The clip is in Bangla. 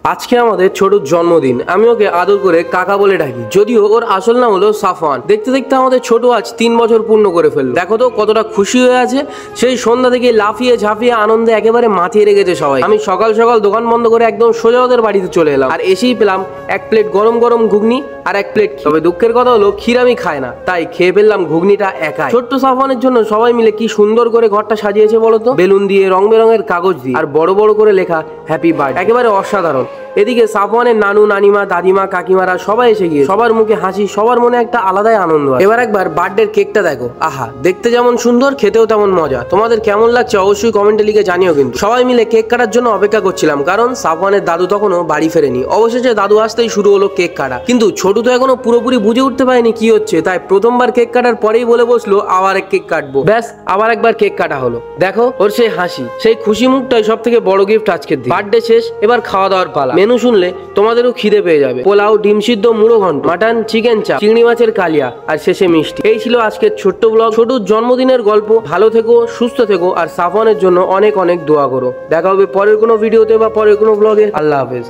আজকে আমাদের ছোটুর জন্মদিন। আমি ওকে আদর করে কাকা বলে ডাকি, যদিও ওর আসল নাম হলো সাফওয়ান। দেখতে দেখতে আমাদের ছোট আজ 3 বছর পূর্ণ করে ফেললো। দেখো তো কতটা খুশি হয়ে আছে। সেই সন্ধ্যা থেকে লাফিয়ে ঝাঁপিয়ে আনন্দে একেবারে মাতিয়ে রেখেছে সবাই। আমি সকাল সকাল দোকান বন্ধ করে একদম সোজা ওদের বাড়িতে চলে এলাম, আর এসেই পেলাম 1 প্লেট গরম গরম ঘুগনি আর 1 প্লেট। তবে দুঃখের কথা হলো ক্ষীর আমি খাই না, তাই খেয়ে ফেললাম ঘুগনিটা একাই। ছোট্ট সাফওয়ানের জন্য সবাই মিলে কি সুন্দর করে ঘরটা সাজিয়েছে বলতো, বেলুন দিয়ে, রং বেরঙের কাগজ দিয়ে, আর বড় বড় করে লেখা হ্যাপি বার্থডে। একেবারে অসাধারণ। এদিকে সাফওয়ানের নানু, নানিমা, দাদিমা, কাকিমারা সবাই এসে গিয়ে সবার মুখে হাসি, সবার মনে একটা আলাদাই আনন্দ। এবার একবার বার্থডের কেকটা দেখো, আহা, দেখতে যেমন সুন্দর, খেতেও তেমন মজা। তোমাদের কেমন লাগছে অবশ্যই কমেন্টে লিখে জানিও। কিন্তু সবাই মিলে কেক কাটার জন্য অপেক্ষা করছিলাম, কারণ সাফওয়ানের দাদু তখনও বাড়ি ফেরেনি। অবশেষে দাদু আসতেই শুরু হলো কেক কাটা। কিন্তু ছোট তো এখনো পুরোপুরি বুঝে উঠতে পারেনি কি হচ্ছে, তাই প্রথমবার কেক কাটার পরেই বলে বসলো আবার এক কেক কাটবো। ব্যাস, আবার একবার কেক কাটা হলো। দেখো ওর সেই হাসি, সেই খুশি মুখটাই সব থেকে বড় গিফট আজকের দিন। বার্থডে শেষ, এবার খাওয়া দাওয়ার পালা। মেনু শুনলে তোমাদেরও খিদে পেয়ে যাবে। পোলাও, ডিম সিদ্ধ, মুড়ো ঘন্ট, মাটন, চিকেন চাপ, চিংড়ি মাছের কালিয়া, আর শেষে মিষ্টি। এই ছিল আজকের ছোট্ট ব্লগ, ছোটুর জন্মদিনের গল্প। ভালো থেকো, সুস্থ থেকো, আর সাফওয়ানের জন্য অনেক অনেক দোয়া করো। দেখা হবে পরের কোনো ভিডিওতে বা পরের কোনো ব্লগে। আল্লাহ হাফেজ।